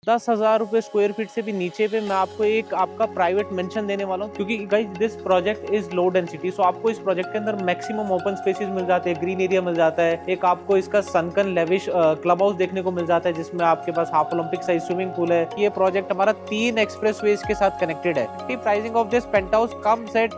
10,000 रुपए square feet से भी नीचे पे मैं आपको एक आपका प्राइवेट मेंशन देने वाला हूँ, क्योंकि guys this project is low density. So आपको इस प्रोजेक्ट के अंदर मैक्सिमम ओपन स्पेसेस मिल जाते हैं, ग्रीन एरिया मिल जाता है, एक आपको इसका सनकन लेविश क्लब हाउस देखने को मिल जाता है जिसमें आपके पास half Olympic size swimming pool है। ये प्रोजेक्ट हमारा 3 एक्सप्रेसवेज के साथ कनेक्टेड है। The pricing of this penthouse comes at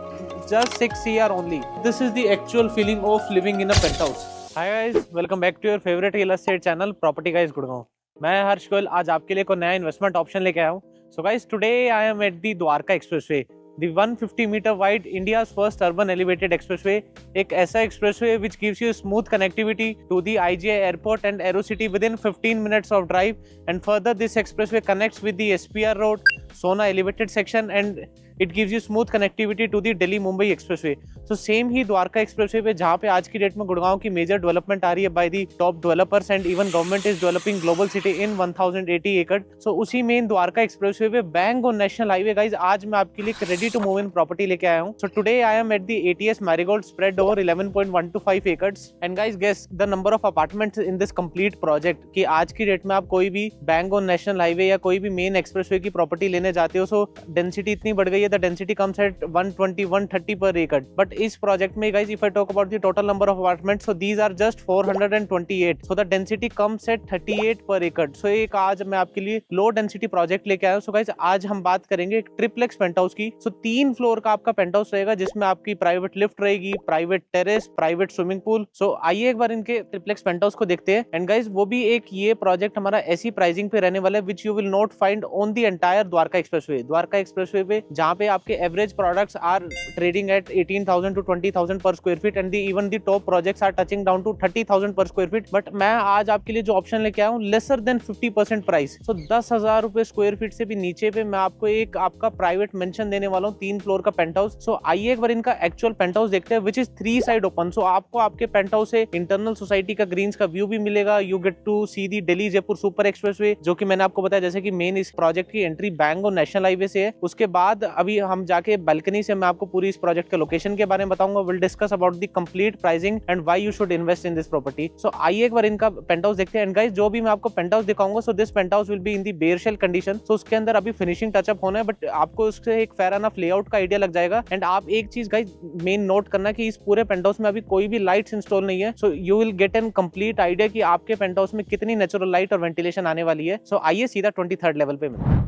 just 6 CR only. This is the actual feeling of living in a penthouse. Hi guys, welcome back to your favorite real estate channel, Property Guys Gurgaon. मैं हर्ष गोयल आज आपके लिए कोई नया investment option लेके आया हूँ। So guys, today I am at the Dwarka expressway, the 150 meter wide India's first urban elevated expressway, एक ऐसा expressway which gives you smooth connectivity to the IGI airport and AeroCity within 15 minutes of drive, and further this expressway connects with the SPR road, Sona elevated section, and it gives you smooth connectivity to the Delhi Mumbai expressway. So same he Dwarka expressway पे जहाँ पे आज की date में गुड़गांव की major development आ रही है by the top developers, and even government is developing global city in 1080 एकड़। सो उसी मेन द्वारका एक्सप्रेसवे पे बैंक और नेशनल हाईवे गाइज आज मैं आपके लिए एक ready to move in property लेके आया हूँ। So today I am at the ATS marigold spread over 11.125 acres, and guys guess the number of apartments in this complete project कि आज की डेट में आप कोई भी बैंक और नेशनल हाईवे या कोई भी मेन एक्सप्रेसवे की प्रॉपर्टी लेने जाते हो, सो डेंसिटी इतनी बढ़ गई है, the density comes at 120-130 per acre. But इस प्रोजेक्ट में guys, if I talk about the total number of apartments, so these are just 428. So the density comes at 38 per acre. So एक आज मैं आपके लिए लो डेंसिटी प्रोजेक्ट लेके आया हूँ। So guys, आज हम बात करेंगे एक ट्रिप्लेक्स पेंटहाउस की। So 3 फ्लोर का आपका पेंटहाउस रहेगा जिसमें आपकी प्राइवेट लिफ्ट रहेगी, private terrace, private swimming pool. So आइए एक बार इनके ट्रिप्लेक्स पेंटहाउस को देखते हैं। एंड गाइज वो भी एक ये प्रोजेक्ट हमारा ऐसी प्राइसिंग पे रहने वाला है which you will not find on the entire Dwarka expressway. Dwarka expressway पे जहाँ पे आपके average products are trading at 18,000 to 20,000 per square feet, and even the top projects are touching down to 30,000 per square feet. But मैं आज आपके लिए जो option लेके आया हूँ lesser than 50% प्राइस। So 10,000 रुपए स्क्वायर फीट से भी नीचे पे मैं आपको एक आपका प्राइवेट मेंशन देने वाला हूँ, 3 फ्लोर का पेंटहाउस। सो आइए एक बार इनका एक्चुअल पेंटहाउस देखते हैं which is 3 side open. So आपको आपके पेंटहाउस से इंटरनल सोसाइटी का ग्रीन्स का व्यू भी मिलेगा। You get to see the Delhi Jaipur super expressway, जो कि मैंने आपको बताया जैसे कि मेन इस प्रोजेक्ट की एंट्री बैंक और नेशनल हाईवे से है। उसके बाद अभी हम जाके बालकनी से मैं आपको पूरी इस प्रोजेक्ट के लोकेशन के बारे में बताऊंगा। Will discuss about the complete pricing and why you should invest in this property. So आइए एक बार इनका पेंटहाउस देखते हैं। एंड गाइस जो भी मैं आपको पेंटहाउस दिखाऊंगा, so this penthouse will be in the bare shell condition. So उसके अंदर अभी फिनिशिंग टचअप होना है, बट आपको उससे एक फेयर एनफ लेआउट का आइडिया लग जाएगा। एंड आप एक चीज गाइस मेन नोट करना कि इस पूरे पेंटहाउस में अभी कोई भी लाइट्स इंस्टॉल नहीं है। So you will get an complete idea कि आपके पेंटहाउस में कितनी नेचुरल लाइट और वेंटिलेशन आने वाली है। सो आइए सीधा 23rd लेवल पे मिलते हैं।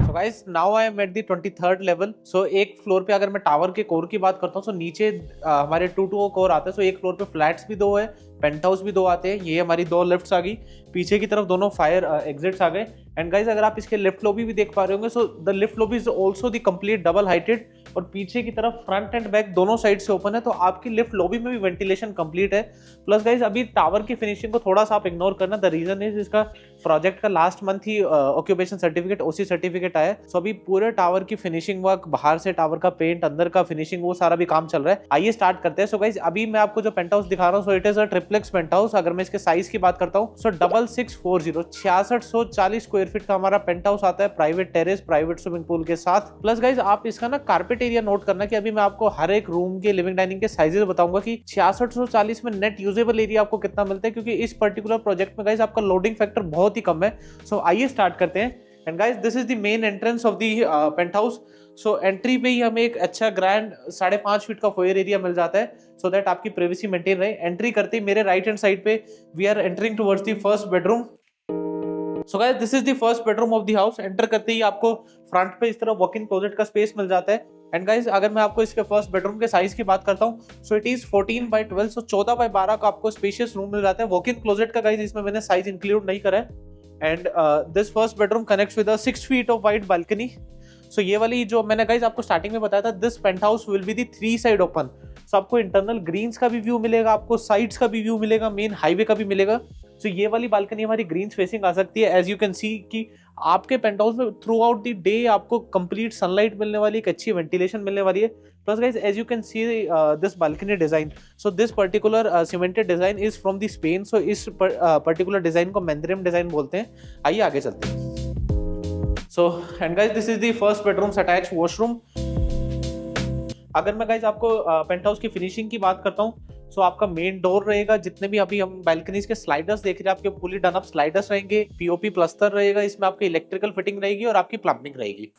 So guys, now I am at the 23rd level. So एक फ्लोर पे अगर मैं टावर के कोर की बात करता हूँ, so नीचे हमारे 2 कोर आते हैं। So एक फ्लोर पे फ्लैट्स भी 2 है, पेंटहाउस भी 2 आते हैं। ये हमारी 2 लिफ्ट्स आ गई, पीछे की तरफ दोनों फायर एग्जिट्स आ गए। एंड गाइज अगर आप इसके लिफ्ट लॉबी भी देख पा रहे होंगे, so the lift lobby is also the complete double heighted, और पीछे की तरफ फ्रंट एंड बैक दोनों साइड से ओपन है। तो आपकी लिफ्ट लॉबी में भी वेंटिलेशन कंप्लीट है। प्लस गाइज अभी टावर की फिनिशिंग को थोड़ा सा आप इग्नोर करना। द रीजन इज इसका प्रोजेक्ट का लास्ट मंथ ही ऑक्यूपेशन सर्टिफिकेट OC सर्टिफिकेट आया। सो अभी पूरे टावर की फिनिशिंग वर्क, बाहर से टावर का पेंट, अंदर का फिनिशिंग, वो सारा भी काम चल रहा है। आइए स्टार्ट करते हैं। सो गाइज अभी मैं आपको जो पेंटहाउस दिखा रहा हूँ, so it is a triplex penthouse. अगर मैं इसके साइज की बात करता हूँ, सो 6640 6640 स्क्वायर फीट का हमारा पेंटहाउस आता है, private terrace, private swimming pool के साथ। प्लस गाइज आप इसका ना कारपेट एरिया नोट करना कि अभी मैं आपको हर एक रूम के लिविंग डाइनिंग के साइजेस बताऊंगा कि 6640 में नेट यूजेबल एरिया आपको कितना मिलता है, क्योंकि इस पर्टिकुलर प्रोजेक्ट में गाइज आपका लोडिंग फैक्टर बहुत ही कम है। सो आइए स्टार्ट करते हैं। And guys this is the main entrance of the penthouse. So entry पे ही हमें एक अच्छा ग्रैंड 5.5 फीट का फोयर एरिया मिल जाता है, सो दैट आपकी प्राइवेसी मेंटेन रहे। एंट्री करते ही मेरे राइट हैंड साइड पे we are entering towards the first bedroom. So guys this is the first bedroom of the house. Enter करते ही आपको फ्रंट पे इस तरह वॉक इन क्लोजेट का स्पेस मिल जाता है। एंड गाइस अगर मैं आपको इसके फर्स्ट बेडरूम के साइज की बात करता हूँ, सो इट इज 14/12, सो 14/12 का आपको स्पेशियस रूम मिल जाता है। वॉक इन क्लोजेट का गाइस इसमें मैंने साइज इंक्लूड नहीं करा है। And this first bedroom connects with a 6 feet of wide balcony. So ये वाली जो मैंने गाइस आपको स्टार्टिंग में बताया था, this penthouse will be the 3 side open. So आपको इंटरनल ग्रीन्स का भी व्यू मिलेगा, आपको साइड्स का भी व्यू मिलेगा, मेन हाईवे का भी मिलेगा। सो ये वाली बालकनी हमारी ग्रीन्स फेसिंग आ सकती है। एज यू कैन सी कि आपके पेंटहाउस में थ्रू आउट द डे आपको कंप्लीट सनलाइट मिलने वाली, एक अच्छी वेंटिलेशन मिलने वाली है। Plus guys as you can see this balcony design, so this particular cemented design is from the Spain. So इस पर्टिकुलर डिजाइन को मैंद्रियम डिजाइन बोलते हैं। आइए आगे चलते हैं। So and guys this is the first bedroom attach washroom. अगर मैं गाइज आपको पेंट हाउस की फिनिशिंग की बात करता हूँ, सो आपका मेन डोर रहेगा, जितने भी अभी हम बैल्कनीज के स्लाइडर्स देख रहे हैं आपके फुली डन अप स्लाइडर्स रहेंगे, पीओपी प्लस्तर रहेगा, इसमें आपकी इलेक्ट्रिकल फिटिंग रहेगी और आपकी प्लम्बिंग रहेगी।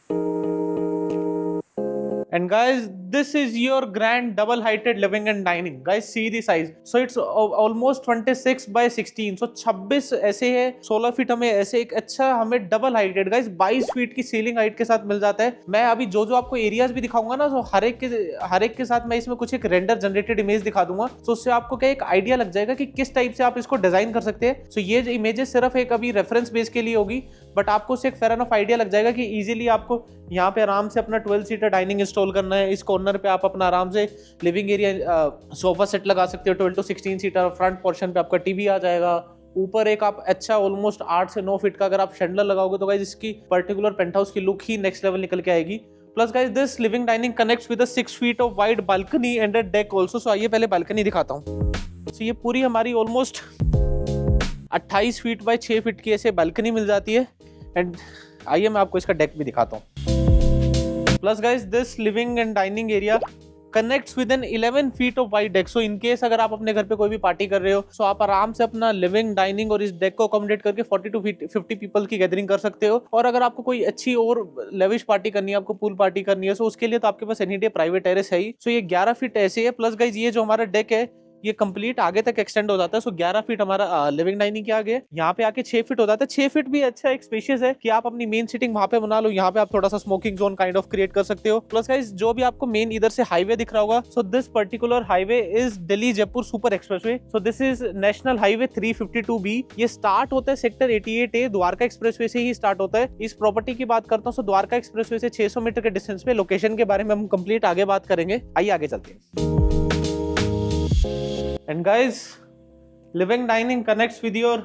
And guys, this is your grand double-heighted living and dining. Guys, see the size. So it's almost 26 by 16. So 26 ऐसे है, 16 फीट हमें ऐसे एक अच्छा हमें डबल हाइटेड गाइस 22 फीट की सीलिंग हाइट के साथ मिल जाता है। मैं अभी जो जो आपको एरियाज भी दिखाऊंगा ना, तो हर एक के साथ मैं इसमें कुछ एक रेंडर जनरेटेड इमेज दिखा दूंगा, तो उससे आपको क्या एक आइडिया लग जाएगा कि किस टाइप से आप इसको डिजाइन कर सकते हैं। सो ये इमेजेस सिर्फ एक अभी रेफरेंस बेस के लिए होगी, बट आपको उससे एक फेयर एनफ आइडिया लग जाएगा कि इजीली आपको यहाँ पे आराम से अपना 12 सीटर डाइनिंग इंस्टॉल करना है। इस कॉर्नर पे आप अपना आराम से लिविंग एरिया सोफा सेट लगा सकते हो 12 to 16 सीटर। फ्रंट पोर्शन पे आपका टीवी आ जाएगा। ऊपर एक आप अच्छा ऑलमोस्ट 8 से 9 फीट का अगर आप शैंडलर लगाओगे तो गाइस इसकी पर्टिकुलर पेंट हाउस की लुक ही नेक्स्ट लेवल निकल के आएगी। Plus guys this living dining connects with a 6 feet of wide balcony and a deck also. So आइए पहले बालकनी दिखाता हूँ। सो ये पूरी हमारी ऑलमोस्ट 28 फीट बाय 6 फीट की ऐसे बालकनी मिल जाती है। एंड आइए मैं आपको इसका डेक भी दिखाता हूँ। Plus guys this living and dining area connects with an 11 feet of wide deck. So in case अगर आप अपने घर पे कोई भी पार्टी कर रहे हो, सो आप आराम से अपना लिविंग डाइनिंग और इस डेक को अकोमोडेट करके 40 to 50 पीपल की गैदरिंग कर सकते हो। और अगर आपको कोई अच्छी और लेविश पार्टी करनी है, आपको पूल पार्टी करनी है, सो उसके लिए तो आपके पास एनी डे प्राइवेट टेरेस है ही। सो ये 11 फीट ऐसे है। प्लस गाइस ये जो हमारा डेक है ये कंप्लीट आगे तक एक्सटेंड हो जाता है। सो 11 फीट हमारा लिविंग डाइनिंग के आगे, यहाँ पे आके 6 फीट हो जाता है। 6 फीट भी अच्छा एक स्पेशियस है कि आप अपनी मेन सीटिंग वहां पे बना लो। यहाँ पे आप थोड़ा सा smoking zone kind of create कर सकते हो। प्लस गाइस जो भी आपको मेन इधर से हाईवे दिख रहा होगा, सो this particular highway is Delhi Jaipur super expressway. So this is national highway 352B। ये स्टार्ट होता है सेक्टर 88A द्वारका एक्सप्रेसवे से ही स्टार्ट होता है। इस प्रॉपर्टी की बात करता हूँ, सो द्वारका एक्सप्रेसवे से 600 मीटर के डिस्टेंस पे। लोकेशन के बारे में हम कंप्लीट आगे बात करेंगे। आइए आगे चलते हैं। And guys, living dining connects with your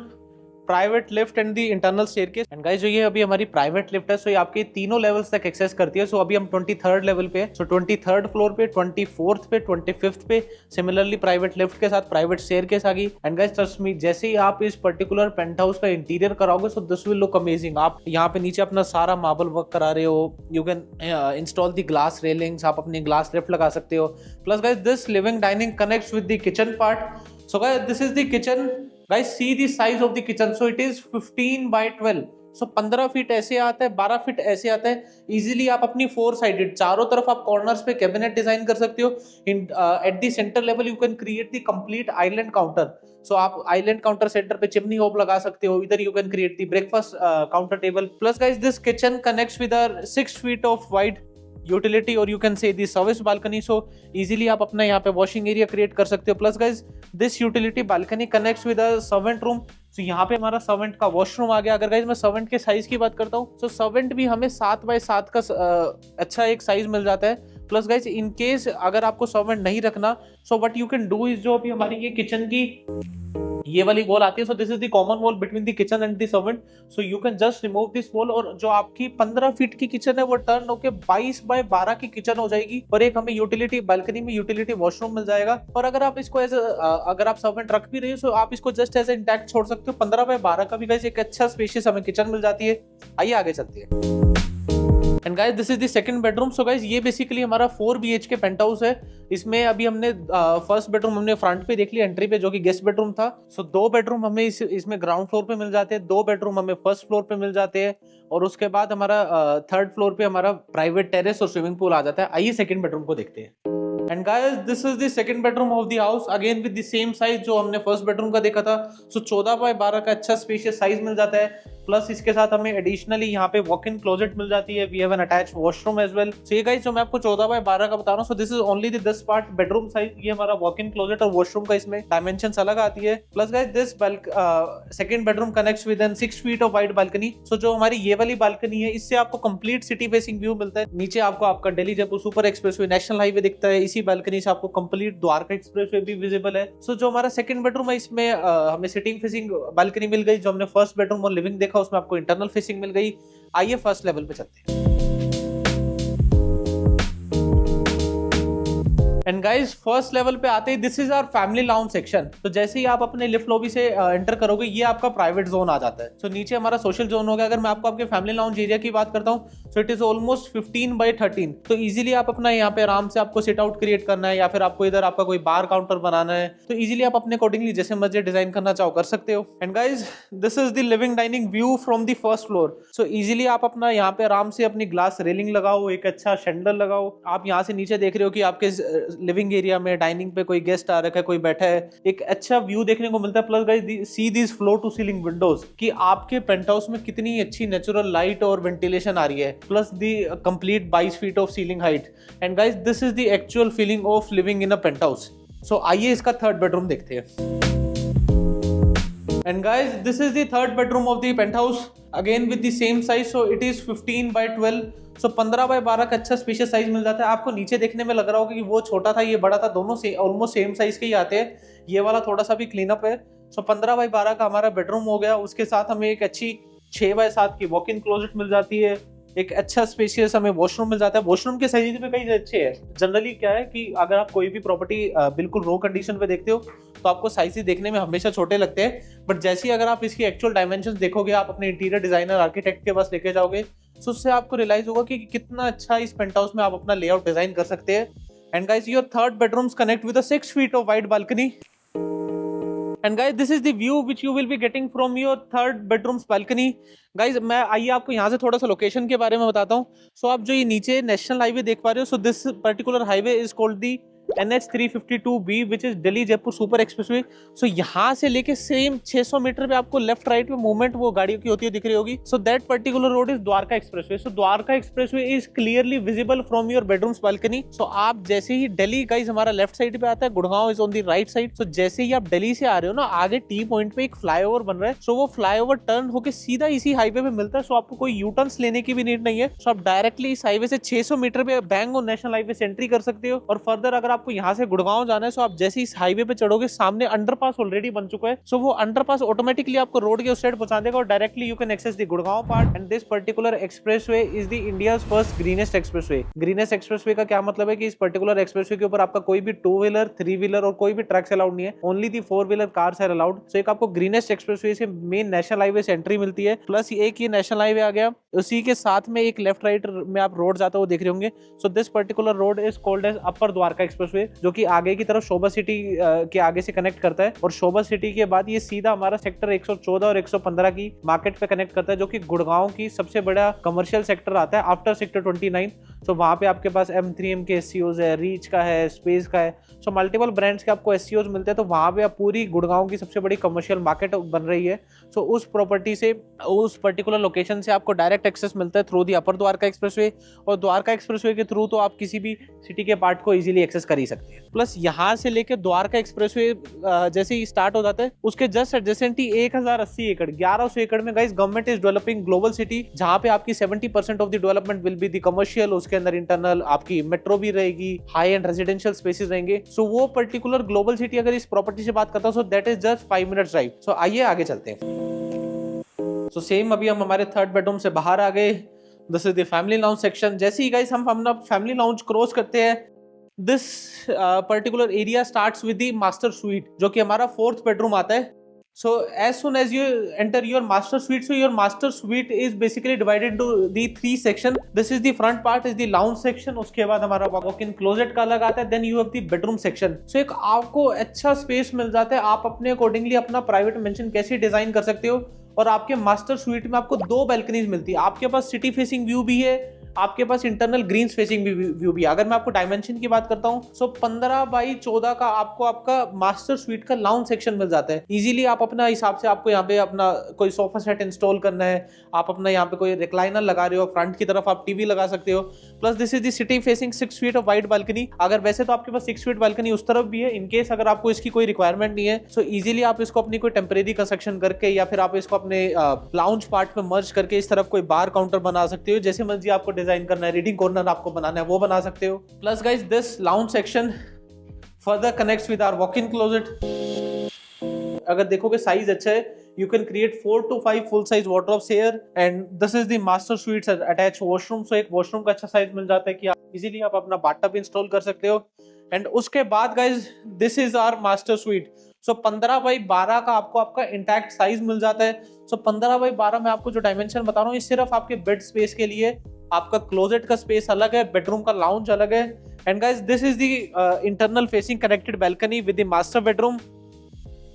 private lift and the internal staircase. And guys जो ये अभी हमारी प्राइवेट लिफ्ट है, सो ये आपके तीनों लेवल्स तक एक्सेस करती है। सो अभी हम 23rd लेवल पे है। सो 23rd फ्लोर पे, 24th पे, 25th पे सिमिलरली प्राइवेट लिफ्ट के साथ प्राइवेट स्टेयरकेस आ गई। एंड गाइस ट्रस्ट मी, जैसे ही आप इस पर्टिकुलर पेंट हाउस का इंटीरियर कराओगे, so this will look amazing. आप यहाँ पे नीचे अपना सारा मार्बल वर्क करा रहे हो, you can install the glass railings, आप अपनी ग्लास लिफ्ट लगा सकते हो। Plus guys this living dining connects with the kitchen part. So guys, this is the kitchen. Guys, see the size of the kitchen. So it is 15 by 12. So 15 feet ऐसे आता है, 12 feet ऐसे आता है। Easily आप अपनी 4 sided चारों तरफ आप कॉर्नर्स पे कैबिनेट डिजाइन कर सकते हो। At the center level you can create the complete island counter. So आप आइलैंड काउंटर सेंटर पे चिमनी होप लगा सकते हो। इधर you can create the breakfast counter table. Plus guys this kitchen connects with a 6 feet of wide utility और you can say the service balcony. So easily आप अपना यहाँ पे वॉशिंग एरिया क्रिएट कर सकते हो। Plus guys this utility balcony connects with a servant room. So यहाँ पे हमारा सर्वेंट का वॉशरूम आ गया। अगर गाइज मैं सर्वेंट के साइज की बात करता हूँ, सो सर्वेंट भी हमें 7 by 7 का अच्छा एक साइज मिल जाता है। प्लस गाइज इन केस अगर आपको सर्वेंट नहीं रखना, so what you can do is जो अभी हमारी ये किचन की ये वाली वॉल आती है, सो this is the common wall between the kitchen and the servant. So you can just remove this wall और जो आपकी 15 फीट की किचन है वो टर्न होकर 22 by 12 की किचन हो जाएगी। और एक हमें यूटिलिटी बालकनी में यूटिलिटी वॉशरूम मिल जाएगा। और अगर आप इसको अगर आप सर्वेंट रख भी रहे हो, सो आप इसको जस्ट एज इंटैक्ट छोड़ सकते हो। 15 by 12 का भी गाइस एक अच्छा स्पेशियस हमें किचन मिल जाती है। आइए आगे चलते हैं। And guys this is the second bedroom. So guys ये बेसिकली हमारा 4 BHK पेंट हाउस है। इसमें अभी हमने फर्स्ट बेडरूम हमने फ्रंट पे देख लिया एंट्री पे, जो कि गेस्ट बेडरूम था। सो 2 बेडरूम हमें इसमें ग्राउंड फ्लोर पे मिल जाते हैं, 2 बेडरूम हमें फर्स्ट फ्लोर पे मिल जाते हैं। और उसके बाद हमारा 3rd फ्लोर पे हमारा प्राइवेट टेरेस और स्विमिंग पूल आ जाता है। आइए सेकंड बेडरूम को देखते हैं। And guys this is the second bedroom of the house, again with the same size जो हमने फर्स्ट बेडरूम का देखा था। सो 14 by 12 का अच्छा स्पेशियस साइज मिल जाता है। प्लस इसके साथ हमें एडिशनली यहाँ पे वॉक इन क्लोजेट मिल जाती है। We have an attached washroom as well. So ये गाइस जो मैं आपको 14 by 12 का बता रहा हूँ, so this is only the 10 part bedroom size. ये हमारा वॉक इन क्लोजेट और वॉशरूम का इसमें डायमेंशंस अलग आती है। Plus guys this second bedroom connects with an 6 feet of wide balcony. So जो हमारी ये वाली बालकनी है, इससे आपको कंप्लीट सिटी फेसिंग व्यू मिलता है। नीचे आपको आपका Delhi Jaipur super expressway national highway दिखता है। इसी बालकनी से आपको कंप्लीट द्वारका एक्सप्रेसवे भी विजिबल है। सो जो हमारा सेकंड बेडरूम है, इसमें हमें सिटिंग फेसिंग बालकनी मिल गई। जो हमने फर्स्ट बेडरूम और लिविंग देखा, उसमें आपको इंटरनल फेसिंग मिल गई। आइए फर्स्ट लेवल पे चलते हैं। एंड गाइस फर्स्ट लेवल पे आते ही this is our family lounge section. तो जैसे ही आप अपने लिफ्ट लॉबी से एंटर करोगे ये आपका प्राइवेट जोन आ जाता है। सो नीचे हमारा सोशल जोन हो गया। अगर मैं आपको आपके फैमिली लाउंज एरिया की बात करता हूँ so it is almost 15x13। तो इजीली आप अपना यहाँ पे आराम से आपको सिट आउट क्रिएट करना है या फिर आपको इधर आपका कोई बार काउंटर बनाना है तो इजीली आप अपने अकॉर्डिंगली जैसे मर्जी डिजाइन करना चाहो कर सकते हो। And guys this is the living dining view from the first floor. So easily आप अपना यहाँ पे आराम से अपनी ग्लास रेलिंग लगाओ, एक अच्छा शेंडल लगाओ। आप यहाँ से नीचे देख रहे हो कि आपके लिविंग एरिया में डाइनिंग पे कोई गेस्ट आ रखा है, कोई बैठा है, एक अच्छा व्यू देखने को मिलता है। Plus guys see this floor to ceiling windows कि आपके पेंट हाउस में कितनी अच्छी नेचुरल लाइट और वेंटिलेशन आ रही है। Plus the complete 22 feet of ceiling height. And guys this is the actual feeling of living in a paint house. So आइए इसका थर्ड बेडरूम देखते हैं। And guys, this is the third bedroom of the penthouse. Again with the same size, so it is 15x12. So 15x12 का अच्छा spacious size मिल जाता है। आपको नीचे देखने में लग रहा होगा कि वो छोटा था ये बड़ा था, दोनों से ऑलमोस्ट सेम साइज के ही आते हैं। ये वाला थोड़ा सा भी क्लीन अप है। सो 15x12 का हमारा बेडरूम हो गया। उसके साथ हमें एक अच्छी 6x7 की वॉक इन क्लोजेट मिल जाती है। एक अच्छा स्पेशियस हमें वॉशरूम मिल जाता है। वॉशरूम के साइज पे कई अच्छे हैं। जनरली क्या है कि अगर आप कोई भी प्रॉपर्टी बिल्कुल रो कंडीशन पे देखते हो तो आपको साइज देखने में हमेशा छोटे लगते हैं, बट जैसे ही अगर आप इसकी एक्चुअल डायमेंशंस देखोगे, आप अपने इंटीरियर डिजाइनर आर्किटेक्ट के पास लेके जाओगे तो उससे आपको रियलाइज होगा कि कितना अच्छा इस पेंट हाउस में आप अपना लेआउट डिजाइन कर सकते हैं। And guys your third bedrooms connect with a 6 feet of wide balcony. And guys, this is the view which you will be getting from your third bedroom's balcony. Guys, मैं आइए आपको यहाँ से थोड़ा सा लोकेशन के बारे में बताता हूँ। सो आप जो ये नीचे नेशनल हाईवे देख पा रहे हो, so this particular highway is called the NH352B which is Delhi Jaipur super expressway. So यहाँ से लेके सेम 600 मीटर पे आपको लेफ्ट राइट में मूवमेंट वो गाड़ियों की होती है दिख रही होगी। So that particular road is Dwarka expressway. So Dwarka expressway is clearly visible from your bedroom's balcony. So आप जैसे ही दिल्ली गाइस हमारा लेफ्ट साइड पे आता है, Gurgaon is on the right side. So जैसे ही आप दिल्ली से आ रहे हो ना, आगे टी पॉइंट पे एक फ्लाईओवर बन रहा है। सो वो फ्लाईओवर टर्न होकर सीधा इसी हाईवे पे मिलता है। सो आपको कोई यू टर्न्स लेने की भी नीड नहीं है। सो आप डायरेक्टली इस हाईवे से 600 मीटर पे बैंग और नेशनल हाईवे से एंट्री कर सकते हो। और फर्दर अगर आपको यहाँ से गुड़गांव जाना है सो आप जैसे इस हाईवे पे चढ़ोगे, सामने अंडरपास ऑलरेडी बन चुका है। सो वो अंडरपास ऑटोमेटिकली आपको रोड के उस साइड पहुंचा देगा और directly you can access the Gurgaon part. And this particular expressway is the India's first greenest expressway. Greenest expressway का क्या मतलब है कि इस पर्टिकुलर एक्सप्रेसवे के ऊपर आपका कोई भी 2 व्हीलर 3 व्हीलर और कोई भी ट्रक्स अलाउड नहीं है, only the 4 wheeler cars are allowed. So एक आपको ग्रीनेस्ट एक्सप्रेसवे से मेन नेशनल हाईवे से एंट्री मिलती है। प्लस एक ये नेशनल हाईवे आ गया, उसी के साथ में एक लेफ्ट राइट में आप रोड जाता हुआ देख रहे होंगे। So this particular road is called as upper Dwarka expressway, जो कि आगे की तरफ शोभा सिटी के आगे से कनेक्ट करता है। और शोभा सिटी के बाद ये सीधा हमारा सेक्टर 114 और 115 की मार्केट पे कनेक्ट करता है, जो कि गुड़गांव की सबसे बड़ा कमर्शियल सेक्टर आता है आफ्टर सेक्टर 29। सो वहां पे आपके पास M3M के SCOs है, रीच का है, स्पेस का है। सो मल्टीपल ब्रांड्स के आपको SCOs मिलते हैं। तो वहां पे आप पूरी गुड़गांव की सबसे बड़ी कमर्शियल मार्केट बन रही है। सो उस प्रॉपर्टी से, उस पर्टिकुलर लोकेशन से आपको डायरेक्ट एक्सेस मिलता है through the upper Dwarka expressway. और द्वारका एक्सप्रेसवे के थ्रू तो आप किसी भी सिटी के पार्ट को इजीली एक्सेस कर ही सकते हैं। प्लस यहाँ से लेके द्वारका एक्सप्रेसवे जैसे ही स्टार्ट हो जाता है, उसके जस्ट एडजेसेंट ही 1080 एकड़ 1100 एकड़ में guys government is developing global city, जहां पे आपकी 70% of the development will be the commercial. उसके अंदर इंटरनल आपकी मेट्रो भी रहेगी, हाई एंड रेजिडेंशियल स्पेसेस रहेंगे। सो वो पर्टिकुलर ग्लोबल सिटी अगर इस प्रॉपर्टी से बात करता हूं, so that is just 5 minutes drive. So आइए आगे चलते हैं। सो सेम अभी हम हमारे थर्ड बेडरूम से बाहर आ गए। This is the family lounge section. जैसे ही गाइस हम अपना फैमिली लाउंज क्रॉस करते हैं, this particular area starts with the master sweet, जो कि हमारा फोर्थ बेडरूम आता है। So as soon as you enter your master suite, so your master suite is basically divided into the 3 section. This is the front part is the lounge section. उसके बाद हमारा walk-in closet का अलग आता है। Then you have the bedroom section. So एक आपको अच्छा स्पेस मिल जाता है। आप अपने अकॉर्डिंगली अपना प्राइवेट मेंशन कैसे डिजाइन कर सकते हो। और आपके मास्टर स्वीट में आपको 2 बैल्कनीज मिलती है। आपके पास सिटी फेसिंग व्यू भी है, आपके पास इंटरनल ग्रीन फेसिंग व्यू भी। अगर मैं आपको डायमेंशन की बात करता हूं, सो 15x14 का आपको आपका मास्टर स्वीट का लाउंज सेक्शन मिल जाता है। इजीली आप अपना हिसाब से, आपको यहाँ पे अपना कोई सोफा सेट इंस्टॉल करना है, आप अपना यहाँ पे कोई रिक्लाइनर लगा रहे हो, फ्रंट की तरफ आप टीवी लगा सकते हो। Plus this is the city facing 6 feet of wide balcony. अगर वैसे तो आपके पास 6 फीट बालकनी उस तरफ भी है, इनकेस अगर आपको इसकी कोई रिक्वायरमेंट नहीं है, सो इजीली आप इसको अपनी कोई टेम्परेरी कंस्ट्रक्शन करके या फिर आप इसको अपने लाउंज पार्ट में मर्ज करके इस तरफ कोई बार काउंटर बना सकते हो। जैसे मर्जी आपको डिजाइन करना है, रीडिंग कॉर्नर आपको बनाना है, वो बना सकते हो। Plus guys this lounge section further connects with our walk in closet. अगर देखोगे साइज अच्छा है, You can create 4 to 5 full size wardrobes here, and this is the master suites attached washroom. So एक washroom का अच्छा size मिल जाता है कि आप easily आप अपना bathtub install कर सकते हो। एंड उसके बाद guys this is our master suite. So 15 by 12 का आपको आपका इंटैक्ट साइज मिल जाता है। सो 15 बाई 12 में आपको जो डायमेंशन बता रहा हूँ ये सिर्फ आपके बेड स्पेस के लिए। आपका क्लोजेट का स्पेस अलग है, बेडरूम का लाउंज अलग है। And guys this is the internal facing connected balcony with the master bedroom.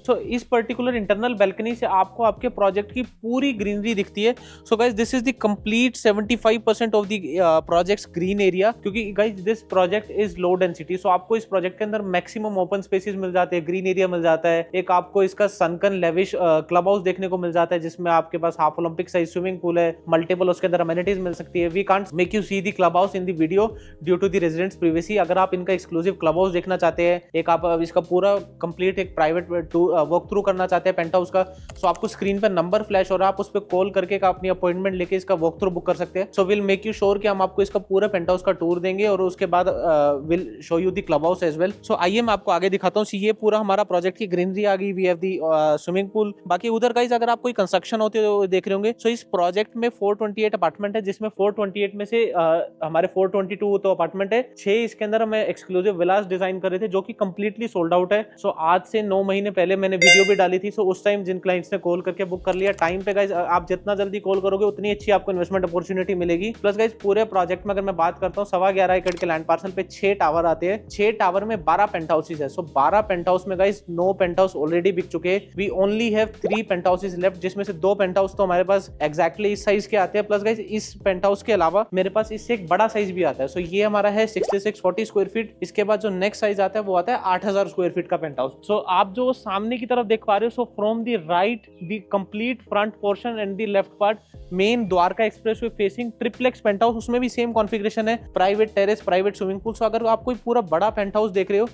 So इस पर्टिकुलर इंटरनल बैल्कनी से आपको आपके प्रोजेक्ट की पूरी ग्रीनरी दिखती है। So guys this is the complete 75% of the projects green area, क्योंकि guys this project is low density. So आपको इस प्रोजेक्ट के अंदर मैक्सिमम ओपन स्पेसेस मिल जाते हैं, ग्रीन एरिया मिल जाता है। एक आपको इसका सनकन लेविश क्लब हाउस देखने को मिल जाता है, जिसमें आपके पास half Olympic size swimming pool है, मल्टीपल उसके अंदर अमेनिटीज मिल सकती है। We can't make you see the club house in the video due to the residents privacy. अगर आप इनका एक्सक्लूसिव क्लब हाउस देखना चाहते हैं, एक आप इसका पूरा कंप्लीट एक प्राइवेट वॉक थ्रू करना चाहते हैं पेंट हाउस का, सो आपको स्क्रीन पर नंबर फ्लैश हो रहा है, आप उस पर कॉल करके अपनी अपॉइंटमेंट लेके इसका वॉक थ्रू बुक कर सकते हैं। So will make you sure कि हम आपको इसका पूरा पेंट हाउस का टूर देंगे और उसके बाद will show you the club house as well. So आइए मैं आपको आगे दिखाता हूँ। ये पूरा हमारा प्रोजेक्ट की ग्रीनरी आ गई। We have the swimming pool. बाकी उधर गाइस अगर आप कोई कंस्ट्रक्शन होते हुए देख रहे होंगे, सो इस प्रोजेक्ट में 428 अपार्टमेंट है, जिसमें 428 में से हमारे 422 तो अपार्टमेंट है, 6 इसके अंदर हमें एक्सक्लूसिव विलास डिजाइन कर रहे थे जो कि कंप्लीटली सोल्ड आउट है। सो आज से 9 महीने पहले मैंने वीडियो भी डाली थी। सो उस टाइम जिन क्लाइंट्स ने कॉल करके बुक कर लिया टाइम पे गाइज, आप जितना जल्दी कॉल करोगे उतनी अच्छी आपको इन्वेस्टमेंट अपॉर्चुनिटी मिलेगी। प्लस गाइज पूरे प्रोजेक्ट में अगर मैं बात करता हूँ 11.25 एकड़ के लैंड पार्सल पे 6 टावर आते हैं। 6 टावर में 12 पेंट हाउसेज है। सो 12 पेंट हाउस में गाइज 9 पेंट हाउस ऑलरेडी बिक चुके हैं। We only have 3 penthouses left, जिसमें से 2 पेंट हाउस तो हमारे पास एग्जैक्टली इस साइज के आते हैं। प्लस गाइज इस पेंट हाउस के अलावा मेरे पास इससे एक बड़ा साइज भी आता है। सो ये हमारा है 6640 स्क्वायर फीट। इसके बाद जो नेक्स्ट साइज आता है वो आता है 8000 स्क्वायर फीट का पेंट हाउस। सो आप जो सामने की तरफ देख पा रहे हो, so from the right the complete front portion and the left part main Dwarka expressway facing triplex paint house, उसमें भी सेम कॉन्फ़िगरेशन है, private terrace, private swimming pool. So अगर आप कोई पूरा बड़ा पेंट हाउस देख रहे हो,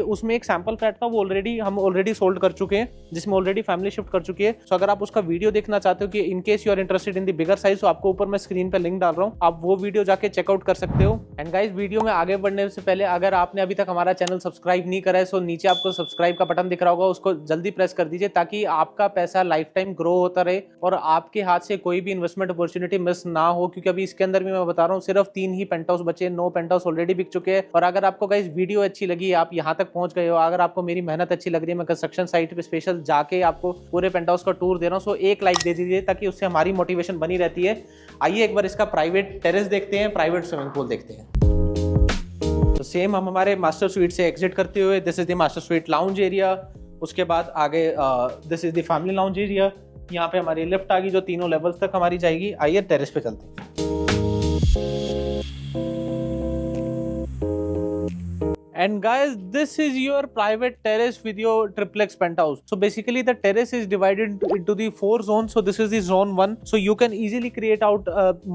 उसमें एक सैंपल फ्लैट था, वो हम ऑलरेडी सोल्ड कर चुके हैं, जिसमें ऑलरेडी फैमिली शिफ्ट कर चुकी है। सो अगर आप उसका वीडियो देखना चाहते हो कि in case you are interested in the bigger size, तो आपको ऊपर मैं स्क्रीन पे लिंक डाल रहा हूँ, आप वो वीडियो जाके चेकआउट कर सकते हो। एंड गाइस वीडियो में आगे बढ़ने से पहले अगर आपने अभी तक हमारा चैनल सब्सक्राइब नहीं करा है, सो नीचे आपको सब्सक्राइब का बटन दिख रहा होगा, उसको जल्दी प्रेस कर दीजिए ताकि आपका पैसा लाइफ टाइम ग्रो होता रहे और आपके हाथ से कोई भी इन्वेस्टमेंट अपॉर्चुनिटी मिस ना हो। क्योंकि अभी इसके अंदर भी मैं बता रहा हूँ सिर्फ 3 ही पेंट हाउस बचे, 9 पेंट हाउस ऑलरेडी बिक चुके हैं। और अगर आपको गाइस वीडियो अच्छी लगी, आप यहाँ तक पहुंच गए हो, अगर आपको मेरी मेहनत अच्छी लग रही है, मैं कंस्ट्रक्शन साइट पे स्पेशल जाके आपको पूरे पेंट हाउस का टूर दे रहा हूँ, सो एक लाइक दे दीजिए ताकि उससे हमारी मोटिवेशन बनी रहती है। आइए एक बार इसका प्राइवेट टेरेस देखते हैं, प्राइवेट स्विमिंग पूल देखते हैं। तो सेम हम हमारे मास्टर स्वीट से एग्जिट करते हुए, this is the master sweet lounge area. उसके बाद आगे this is the family lounge area. यहाँ पे हमारी लिफ्ट आ गई जो तीनों लेवल्स तक हमारी जाएगी। आइए टेरेस पे चलते हैं। And guys, this is your private terrace with your triplex penthouse. So basically the terrace is divided into the 4 zones. So this is the zone 1. So you can easily create out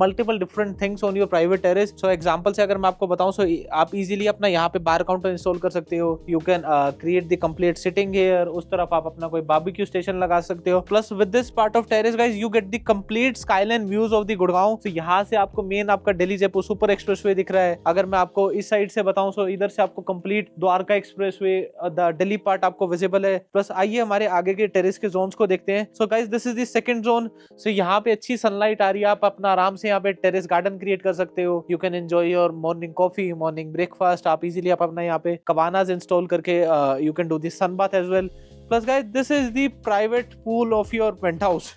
multiple different things on your private terrace. So example से अगर मैं आपको बताऊं, so आप easily अपना यहाँ पे बार counter install कर सकते हो। You can create the complete sitting here. उस तरफ आप अपना कोई barbecue station लगा सकते हो। Plus with this part of terrace guys, you get the complete skyline views of the Gurgaon. So यहाँ से आपको मेन आपका दिल्ली जयपुर सुपर एक्सप्रेसवे दिख रहा है। अगर मैं आपको इस साइड से बताऊं, so इधर से आपको complete Dwarka expressway, the Delhi part आपको विजिबल है। प्लस आइए हमारे आगे के टेरेस के जोन्स को देखते हैं। So guys this is the second zone. So यहाँ पे अच्छी सनलाइट आ रही है, आप अपना आराम से यहाँ पे टेरेस गार्डन क्रिएट कर सकते हो। You can enjoy your morning coffee, morning breakfast. आप इजीली आप अपना यहाँ पे कबानाज इंस्टॉल करके you can do this sun bath as well. Plus guys this is the private pool of your paint house.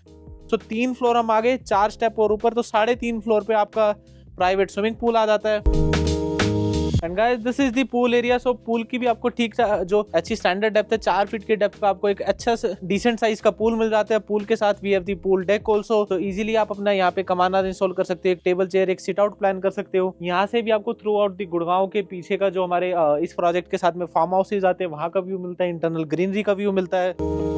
So 3 floor हम आगे, 4 step और ऊपर, तो 3.5 फ्लोर पे आपका प्राइवेट स्विमिंग पूल आ जाता है। And guys this is the pool area. So pool की भी आपको ठीक जो अच्छी स्टैंडर्ड डेप्थ है, 4 फीट के डेप्थ का आपको एक अच्छा डिसेंट साइज का पूल मिल जाता है। पूल के साथ we have the pool deck also. तो इजीली आप अपना यहाँ पे कमाना इंस्टॉल कर सकते हो, एक टेबल चेयर, एक सिट आउट प्लान कर सकते हो। यहाँ से भी आपको थ्रू आउट द गुड़गांव के पीछे का जो हमारे इस प्रोजेक्ट के साथ में फार्म हाउसेज आते हैं, वहां का व्यू मिलता है, इंटरनल ग्रीनरी का व्यू मिलता है।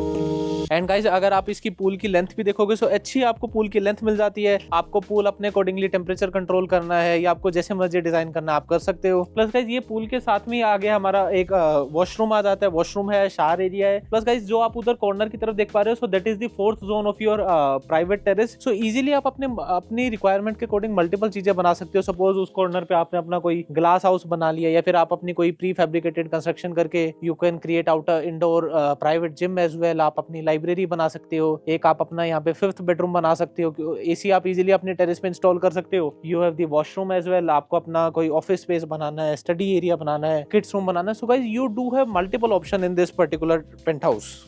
एंड गाइस अगर आप इसकी पूल की लेंथ भी देखोगे, सो अच्छी आपको पूल की लेंथ मिल जाती है। आपको पूल अपने अकॉर्डिंगली टेम्परेचर कंट्रोल करना है या आपको जैसे मर्जी डिजाइन करना आप कर सकते हो। प्लस गाइस ये पूल के साथ में आगे हमारा एक वॉशरूम आ जाता है, वॉशरूम है, शावर एरिया है। प्लस गाइस जो आप उधर कॉर्नर की तरफ देख पा रहे हो, सो that is the 4th zone of your private terrace. So easily आप अपनी रिक्वायरमेंट के अकॉर्डिंग मल्टीपल चीजें बना सकते हो। सपोज उस कॉर्नर पे आपने अपना कोई ग्लास हाउस बना लिया या फिर आप अपनी कोई प्री फैब्रिकेटेड कंस्ट्रक्शन करके you can create out indoor private gym as well. आप अपनी लाइब्रेरी लाइब्रेरी बना सकते हो, एक आप अपना यहाँ पे 5th बेडरूम बना सकते हो, एसी आप इजीली अपने टेरेस पे इंस्टॉल कर सकते हो। You have the washroom as well, आपको अपना कोई ऑफिस स्पेस बनाना है, स्टडी एरिया बनाना है, किड्स रूम बनाना है। So guys you do have multiple option in this particular penthouse.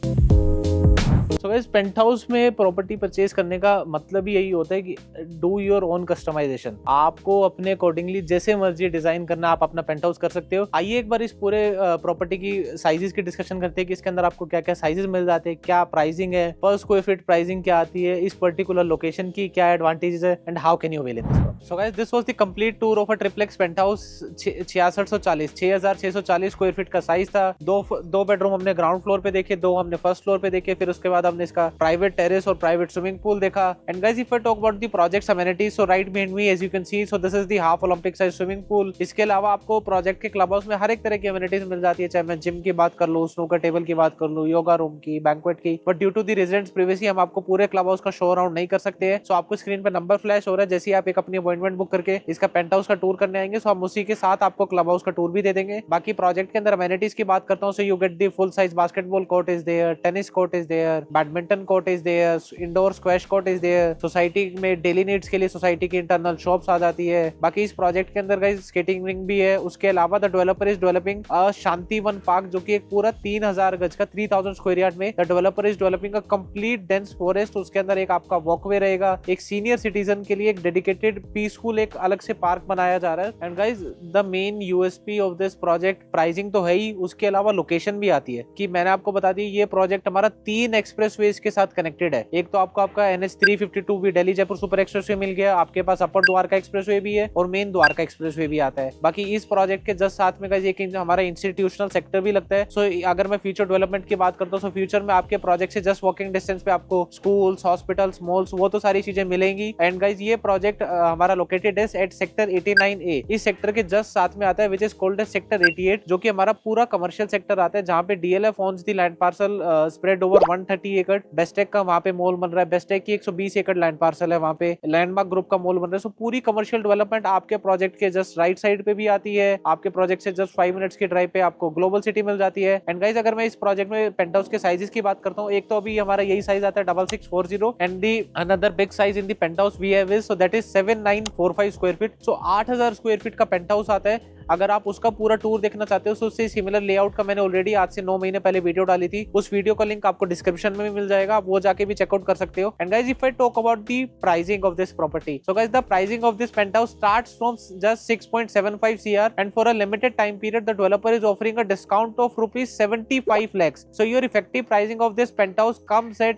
So guys paint house में प्रॉपर्टी परचेज करने का मतलब ही यही होता है कि डू योर ओन कस्टमाइजेशन। आपको अपने अकॉर्डिंगली जैसे मर्जी डिजाइन करना, आप अपना पेंट हाउस कर सकते हो। आइए एक बार इस पूरे प्रॉपर्टी की साइजेस की डिस्कशन करते हैं कि इसके अंदर आपको क्या क्या साइजेस मिल जाते हैं, क्या प्राइसिंग है, पर स्क्वायर फीट प्राइसिंग क्या आती है, इस पर्टिकुलर लोकेशन की क्या एडवांटेजेस है and how can you avail in this. So guys this was the complete tour of a triplex paint house. 6640 square feet का साइज था। दो बेडरूम हमने ग्राउंड फ्लोर पे देखे, 2 हमने फर्स्ट फ्लोर पे देखे, फिर उसके बाद हमने इसका प्राइवेट टेरेस और प्राइवेट स्विमिंग पूल देखा। And guys if I talk about the projects amenities, so right behind me as you can see, so this is the half Olympic size swimming pool. इसके अलावा आपको project के club house में हर एक तरह की amenities मिल जाती है, चाहे मैं जिम की बात कर लूं, स्नूकर टेबल की बात कर लूं, योगा रूम की, बैंक्वेट की। But due to the residents privacy हम आपको पूरे क्लब हाउस का शो अराउंड नहीं कर सकते हैं। सो आपको स्क्रीन पे नंबर फ्लैश हो रहा है, जैसे आप एक अपनी अपॉइंटमेंट बुक करके इसका पेंट हाउस का टूर करने आएंगे, सो हम उसी के साथ आपको क्लब हाउस का टूर भी दे देंगे। बाकी प्रोजेक्ट के अंदर अमेनिटीज की बात करता हूं, so you get the full size basketball court is there, tennis court is there, badminton court is there, indoor squash court is there. Society में डेली नीड्स के लिए सोसाइटी की इंटरनल शॉप्स आ जाती है। बाकी इस प्रोजेक्ट के अंदर गाइस स्केटिंग रिंग भी है। उसके अलावा the developer is developing a Shantivan park, जो कि एक पूरा 3000 गज का 3000 स्क्वायर यार्ड में the developer is developing a complete dense forest. उसके अंदर एक आपका वॉकवे रहेगा, एक सीनियर सिटीजन के लिए एक डेडिकेटेड पीसफुल एक अलग से पार्क बनाया जा रहा है। And guys the main USP of this project pricing तो है ही, उसके अलावा लोकेशन भी आती है कि मैंने आपको बता दी ये प्रोजेक्ट हमारा 3 एक्सप्रेसवेज के साथ कनेक्टेड है। एक तो आपको आपका NH 352 भी दिल्ली जयपुर सुपर एक्सप्रेसवे मिल गया, आपके पास अपर द्वारका एक्सप्रेसवे भी है और मेन द्वारका एक्सप्रेसवे भी आता है। बाकी इस प्रोजेक्ट के जस्ट साथ में गाइस एक हमारा इंस्टीट्यूशनल सेक्टर भी लगता है। सो अगर मैं फ्यूचर डेवलपमेंट की बात करता हूँ, सो फ्यूचर में आपके प्रोजेक्ट से जस्ट वॉकिंग डिस्टेंस पे आपको स्कूल्स, हॉस्पिटल्स, मॉल्स, वो तो सारी चीजें मिलेंगी। एंड गाइस ये प्रोजेक्ट हमारा लोकेटेड है एट सेक्टर 89A। इस सेक्टर के जस्ट साथ में आता है विच इज कॉल्ड सेक्टर 88, जो कि हमारा पूरा कमर्शियल सेक्टर आता है, जहाँ पे DLF owns the land parcel spread over 130 एकड़। बेस्टेक का वहाँ पे मॉल बन रहा है, बेस्टेक की 120 एकड़ लैंड पार्सल है, वहाँ पे लैंडमार्क ग्रुप का मॉल बन रहा है। सो पूरी कमर्शियल डेवलपमेंट आपके प्रोजेक्ट के जस्ट राइट साइड पे भी आती है। आपके प्रोजेक्ट से जस्ट 5 मिनट्स की ड्राइव पे आपको ग्लोबल सिटी मिल जाती है। एंड गाइस अगर मैं इस प्रोजेक्ट में पेंट हाउस के साइजेस की बात करता हूँ, एक तो अभी हमारा यही साइज आता है 6640 and the another big size in the penthouse we have is, so that is 7945 square feet. So 8000 square feet का पेंट हाउस आता है। अगर आप उसका पूरा टूर देखना चाहते हो, तो उससे सिमिलर लेआउट का मैंने ऑलरेडी आज से 9 महीने पहले वीडियो डाली थी, उस वीडियो का लिंक आपको डिस्क्रिप्शन में भी मिल जाएगा, आप वो जाके भी चेकआउट कर सकते हो। And guys if I talk about the pricing of this property, so guys the pricing of this penthouse starts from just 6.75 CR and for a limited time period the developer is offering a discount of ₹75 lakhs. So your effective pricing of this penthouse comes at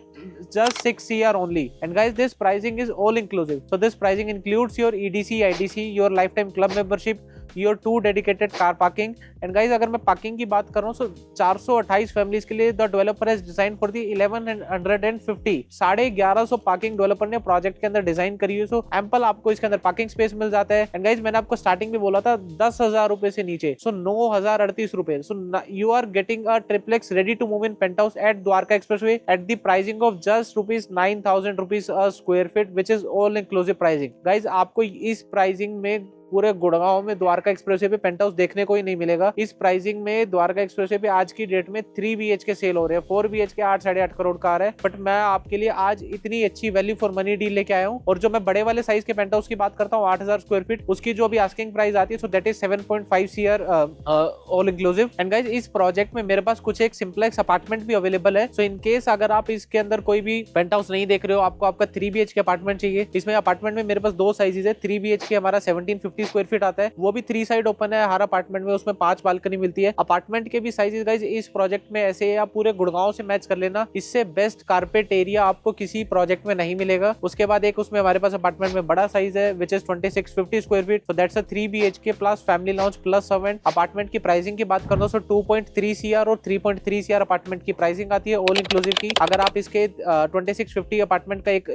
just 6 CR only. And guys, this pricing is all inclusive. So this pricing includes your EDC, IDC, your lifetime club membership, your 2 dedicated car parking. And guys अगर मैं parking की बात कर रहा हूँ, सो 428 families के लिए the developer has design for the 1150 1150 parking developer ने प्रोजेक्ट के अंदर डिजाइन करी है। सो एम्पल आपको इसके अंदर पार्किंग स्पेस मिल जाता है। एंड गाइस मैंने आपको स्टार्टिंग में बोला था 10,000 रुपए से नीचे, सो 9,038 रुपए। So you are getting a triplex ready to move in penthouse at Dwarka expressway at the pricing of just ₹9,000 a square feet, which is all inclusive pricing. Guys आपको इस प्राइसिंग में पूरे गुड़गांव में द्वारका एक्सप्रेसवे पे penthouse देखने को ही नहीं मिलेगा। इस प्राइसिंग में द्वारका एक्सप्रेसवे पे आज की डेट में 3 BHK सेल हो रहे हैं, 4 BHK 8-8.5 करोड़ का आ रहा है। बट मैं आपके लिए आज इतनी अच्छी वैल्यू फॉर मनी डील लेके आया हूँ। और जो मैं बड़े वाले साइज के पेंट हाउस की बात करता हूँ 8000 स्क्वायर फीट, उसकी जो अभी आस्किंग प्राइस आती है, so that is 7.5 CR all inclusive. And guys इस प्रोजेक्ट में मेरे पास कुछ एक सिंप्लेक्स अपार्टमेंट भी अवेलेबल है। सो इन केस अगर आप इसके अंदर कोई भी पेंट हाउस नहीं देख रहे हो, आपको आपका 3 BHK अपार्टमेंट चाहिए, इसमें अपार्टमेंट में मेरे पास 2 साइजेस है। 3 BHK हमारा 1750 स्क्वायर फीट आता है, वो भी 3 साइड ओपन है हर अपार्टमेंट में, उसमें 5 बालकनी मिलती है। अपार्टमेंट के भी साइजेस गाइस इस प्रोजेक्ट में ऐसे है, आप पूरे गुड़गांव से मैच कर लेना। इससे बेस्ट कारपेट एरिया आपको किसी प्रोजेक्ट में नहीं मिलेगा। उसके बाद एक उसमें हमारे पास अपार्टमेंट में बड़ा साइज है, which is 2650 square feet, so that's a 3 BHK plus family launch plus servant. Apartment की प्राइसिंग की बात करो, सो 2.3 CR और 3.3 CR अपार्टमेंट की प्राइसिंग आती है ऑल इंक्लूसिव की। अगर आप इसके 2650 अपार्टमेंट का एक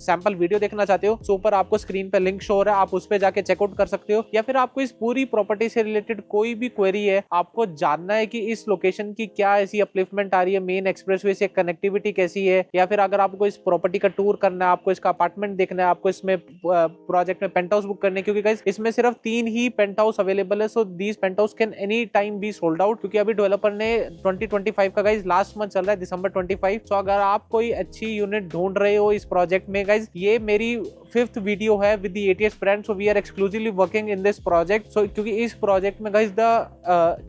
सैंपल वीडियो देखना चाहते हो, सो ऊपर आपको स्क्रीन पे लिंक शो हो रहा है, आप उस पे जाके चेकआउट कर सकते हो। या फिर आपको इस पूरी प्रॉपर्टी से रिलेटेड कोई भी क्वेरी है, आपको जानना है कि इस लोकेशन की क्या ऐसी अपलिफ्टमेंट आ रही है, मेन एक्सप्रेसवे से कनेक्टिविटी कैसी है, या फिर अगर आपको इस प्रॉपर्टी का टूर करना है, आपको इसका अपार्टमेंट देखना है, आपको इसमें प्रोजेक्ट में पेंट हाउस बुक करने, क्योंकि गाइस इसमें सिर्फ 3 ही पेंट हाउस अवेलेबल है। So these penthouse can any time be sold out, क्योंकि अभी डेवलपर ने 2025 का गाइस लास्ट मंथ चल रहा है, दिसंबर 25। सो अगर आप कोई अच्छी यूनिट ढूंढ रहे हो इस प्रोजेक्ट में गाइस, ये मेरी 5th वीडियो है with the ATS brand. So we are exclusively working in this project. So क्योंकि इस प्रोजेक्ट में guys the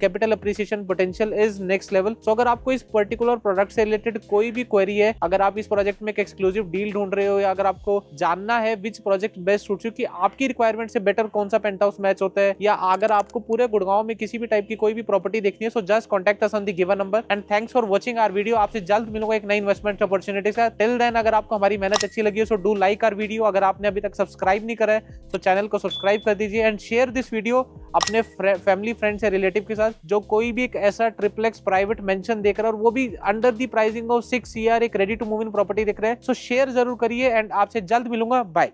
capital appreciation potential is next level. So अगर आपको इस पर्टिकुलर प्रोडक्ट से रिलेटेड कोई भी क्वेरी है, अगर आप इस प्रोजेक्ट में एक एक्सक्लूसिव डील ढूंढ रहे हो, या अगर आपको जानना है which project best suits you, कि आपकी रिक्वायरमेंट से बेटर कौन सा पेंट हाउस मैच होता है, या अगर आपको पूरे गुड़गांव में किसी भी टाइप की कोई भी प्रॉपर्टी देखनी है, so just contact us on the given number. And thanks for watching our video. आपसे जल्द मिलूंगा एक नई इन्वेस्टमेंट अपॉर्चुनिटी से। टिल देन अगर आपको हमारी मेहनत अच्छी लगी हो, so do like our video. अगर आपने अभी तक सब्सक्राइब नहीं करा है तो चैनल को सब्सक्राइब कर दीजिए, एंड शेयर दिस वीडियो अपने फैमिली फ्रेंड्स या रिलेटिव के साथ जो कोई भी एक ऐसा ट्रिप्लेक्स प्राइवेट मेंशन देख रहा है और वो भी under the pricing of 6 CR एक ready to move in property देख रहा है। सो शेयर जरूर करिए, एंड आपसे जल्द मिलूंगा। बाय।